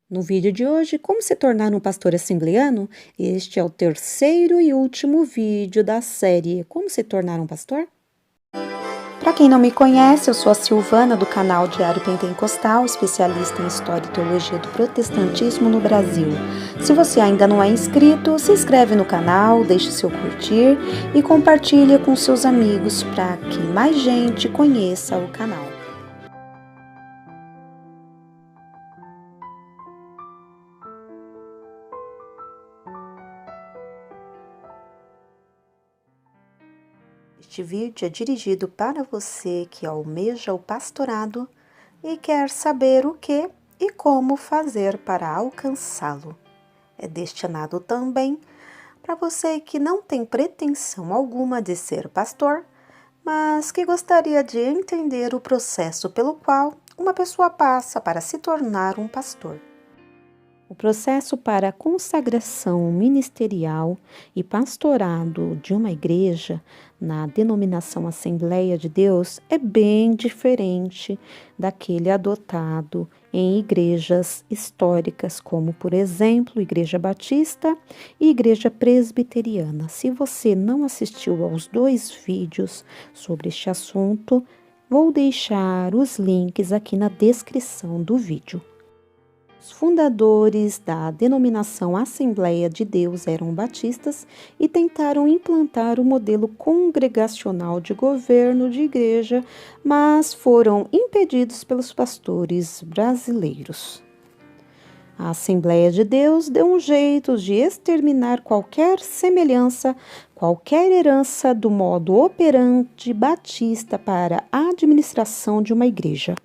No vídeo de hoje, como se tornar um pastor assembleano? Este é o terceiro e último vídeo da série Como se tornar um pastor? Para quem não me conhece, eu sou a Silvana do canal Diário Pentecostal, especialista em História e Teologia do Protestantismo no Brasil. Se você ainda não é inscrito, se inscreve no canal, deixe seu curtir e compartilhe com seus amigos para que mais gente conheça o canal. Este vídeo é dirigido para você que almeja o pastorado e quer saber o que e como fazer para alcançá-lo. É destinado também para você que não tem pretensão alguma de ser pastor, mas que gostaria de entender o processo pelo qual uma pessoa passa para se tornar um pastor. O processo para a consagração ministerial e pastorado de uma igreja na denominação Assembleia de Deus é bem diferente daquele adotado em igrejas históricas, como, por exemplo, Igreja Batista e Igreja Presbiteriana. Se você não assistiu aos 2 vídeos sobre este assunto, vou deixar os links aqui na descrição do vídeo. Os fundadores da denominação Assembleia de Deus eram batistas e tentaram implantar o modelo congregacional de governo de igreja, mas foram impedidos pelos pastores brasileiros. A Assembleia de Deus deu um jeito de exterminar qualquer semelhança, qualquer herança do modo operandi batista para a administração de uma igreja.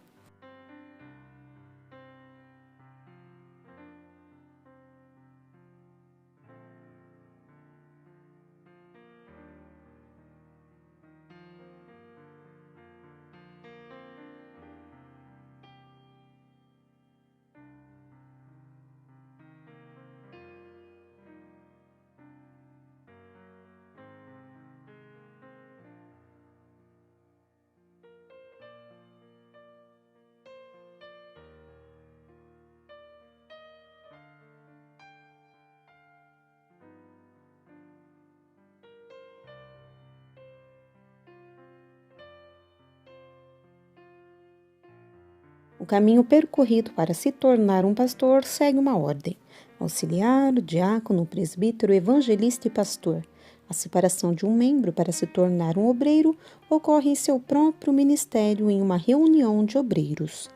O caminho percorrido para se tornar um pastor segue uma ordem: auxiliar, diácono, presbítero, evangelista e pastor. A separação de um membro para se tornar um obreiro ocorre em seu próprio ministério em uma reunião de obreiros.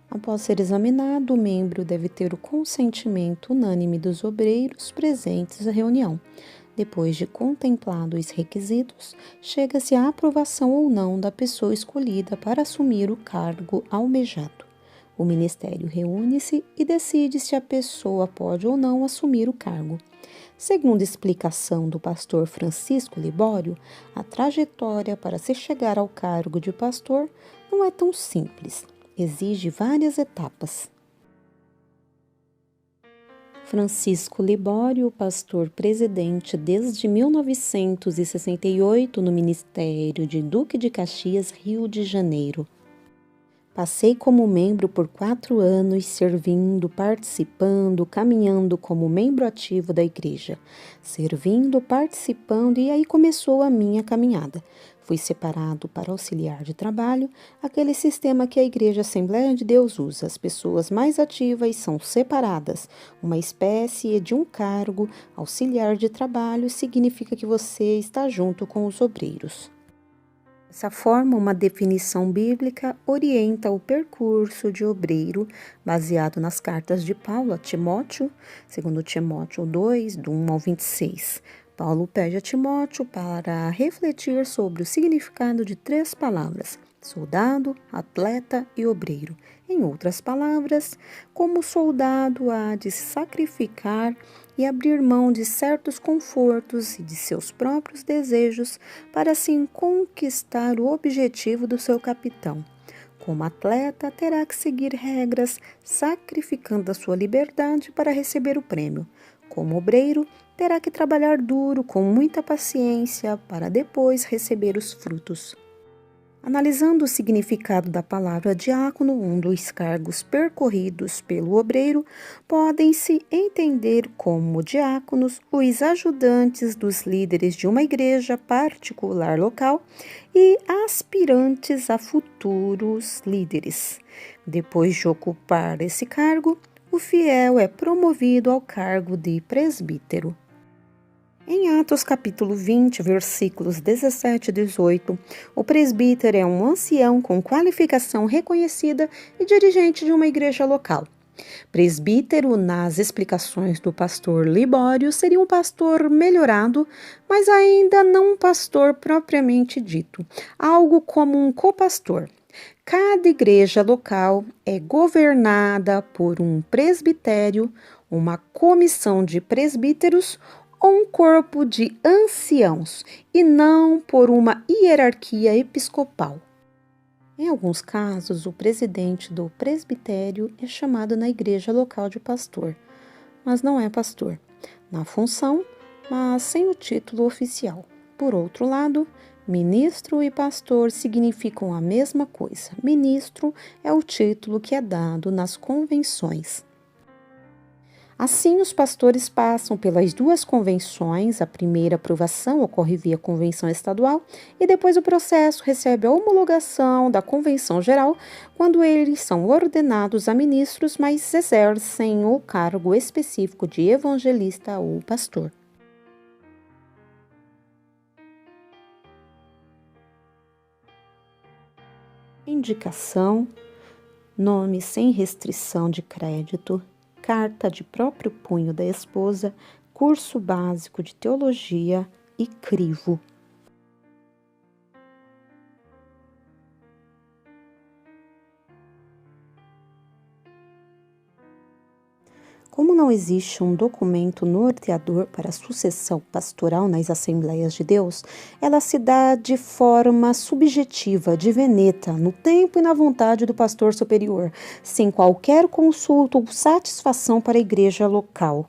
Após ser examinado, o membro deve ter o consentimento unânime dos obreiros presentes à reunião. Depois de contemplados os requisitos, chega-se à aprovação ou não da pessoa escolhida para assumir o cargo almejado. O ministério reúne-se e decide se a pessoa pode ou não assumir o cargo. Segundo explicação do pastor Francisco Libório, a trajetória para se chegar ao cargo de pastor não é tão simples, exige várias etapas. Francisco Libório, pastor presidente desde 1968 no Ministério de Duque de Caxias, Rio de Janeiro. Passei como membro por 4 anos, servindo, participando, caminhando como membro ativo da igreja. Servindo, participando, e aí começou a minha caminhada. Fui separado para auxiliar de trabalho, aquele sistema que a Igreja Assembleia de Deus usa. As pessoas mais ativas são separadas. Uma espécie de um cargo, auxiliar de trabalho, significa que você está junto com os obreiros. Dessa forma, uma definição bíblica orienta o percurso de obreiro baseado nas cartas de Paulo a Timóteo, segundo Timóteo 2, do 1 ao 26. Paulo pede a Timóteo para refletir sobre o significado de 3 palavras: soldado, atleta e obreiro. Em outras palavras, como soldado há de se sacrificar e abrir mão de certos confortos e de seus próprios desejos para assim conquistar o objetivo do seu capitão. Como atleta, terá que seguir regras, sacrificando a sua liberdade para receber o prêmio. Como obreiro, terá que trabalhar duro, com muita paciência, para depois receber os frutos. Analisando o significado da palavra diácono, um dos cargos percorridos pelo obreiro, podem-se entender como diáconos os ajudantes dos líderes de uma igreja particular local e aspirantes a futuros líderes. Depois de ocupar esse cargo, o fiel é promovido ao cargo de presbítero. Em Atos capítulo 20, versículos 17 e 18, o presbítero é um ancião com qualificação reconhecida e dirigente de uma igreja local. Presbítero, nas explicações do pastor Libório, seria um pastor melhorado, mas ainda não um pastor propriamente dito, algo como um copastor. Cada igreja local é governada por um presbitério, uma comissão de presbíteros ou um corpo de anciãos, e não por uma hierarquia episcopal. Em alguns casos, o presidente do presbitério é chamado na igreja local de pastor, mas não é pastor, na função, mas sem o título oficial. Por outro lado, ministro e pastor significam a mesma coisa. Ministro é o título que é dado nas convenções. Assim, os pastores passam pelas duas convenções. A primeira aprovação ocorre via convenção estadual e depois o processo recebe a homologação da convenção geral, quando eles são ordenados a ministros, mas exercem o cargo específico de evangelista ou pastor. Indicação: nome sem restrição de crédito, carta de próprio punho da esposa, curso básico de teologia e crivo. Como não existe um documento norteador para a sucessão pastoral nas Assembleias de Deus, ela se dá de forma subjetiva, de veneta, no tempo e na vontade do pastor superior, sem qualquer consulta ou satisfação para a igreja local.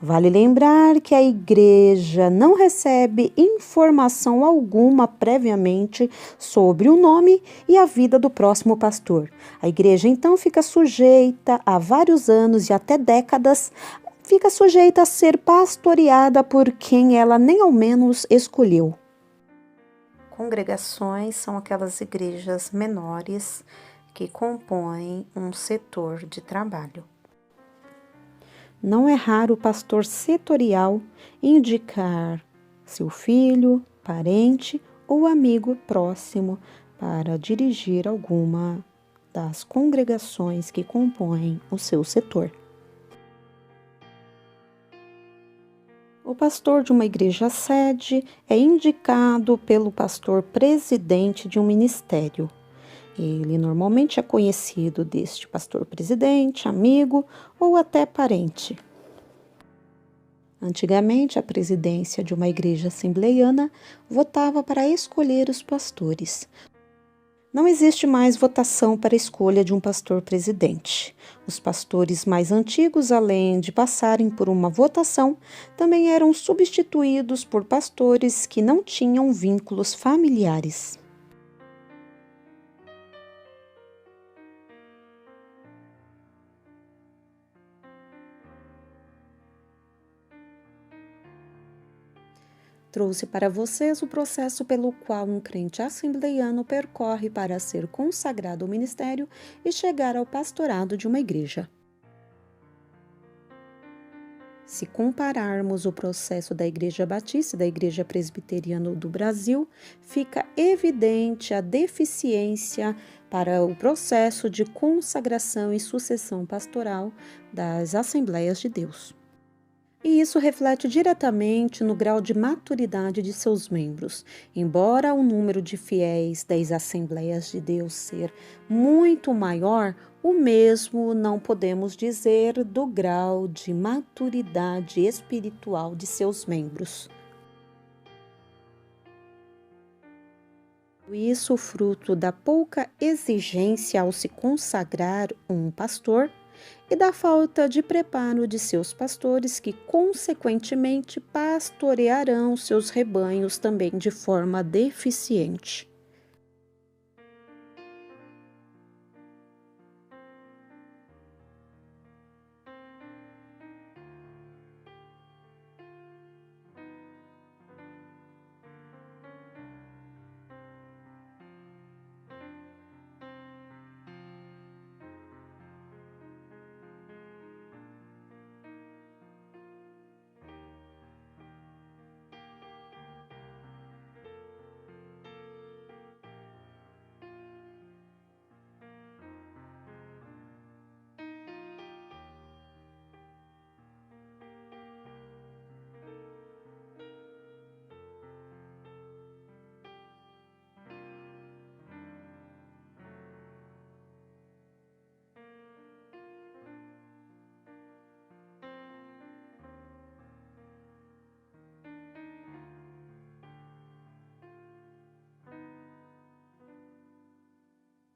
Vale lembrar que a igreja não recebe informação alguma previamente sobre o nome e a vida do próximo pastor. A igreja então fica sujeita a vários anos e até décadas, fica sujeita a ser pastoreada por quem ela nem ao menos escolheu. Congregações são aquelas igrejas menores que compõem um setor de trabalho. Não é raro o pastor setorial indicar seu filho, parente ou amigo próximo para dirigir alguma das congregações que compõem o seu setor. O pastor de uma igreja sede é indicado pelo pastor presidente de um ministério. Ele normalmente é conhecido deste pastor presidente, amigo ou até parente. Antigamente, a presidência de uma igreja assembleiana votava para escolher os pastores. Não existe mais votação para a escolha de um pastor presidente. Os pastores mais antigos, além de passarem por uma votação, também eram substituídos por pastores que não tinham vínculos familiares. Trouxe para vocês o processo pelo qual um crente assembleiano percorre para ser consagrado ao ministério e chegar ao pastorado de uma igreja. Se compararmos o processo da Igreja Batista e da Igreja Presbiteriana do Brasil, fica evidente a deficiência para o processo de consagração e sucessão pastoral das Assembleias de Deus. E isso reflete diretamente no grau de maturidade de seus membros. Embora o número de fiéis das Assembleias de Deus ser muito maior, o mesmo não podemos dizer do grau de maturidade espiritual de seus membros. Isso fruto da pouca exigência ao se consagrar um pastor e da falta de preparo de seus pastores, que consequentemente pastorearão seus rebanhos também de forma deficiente.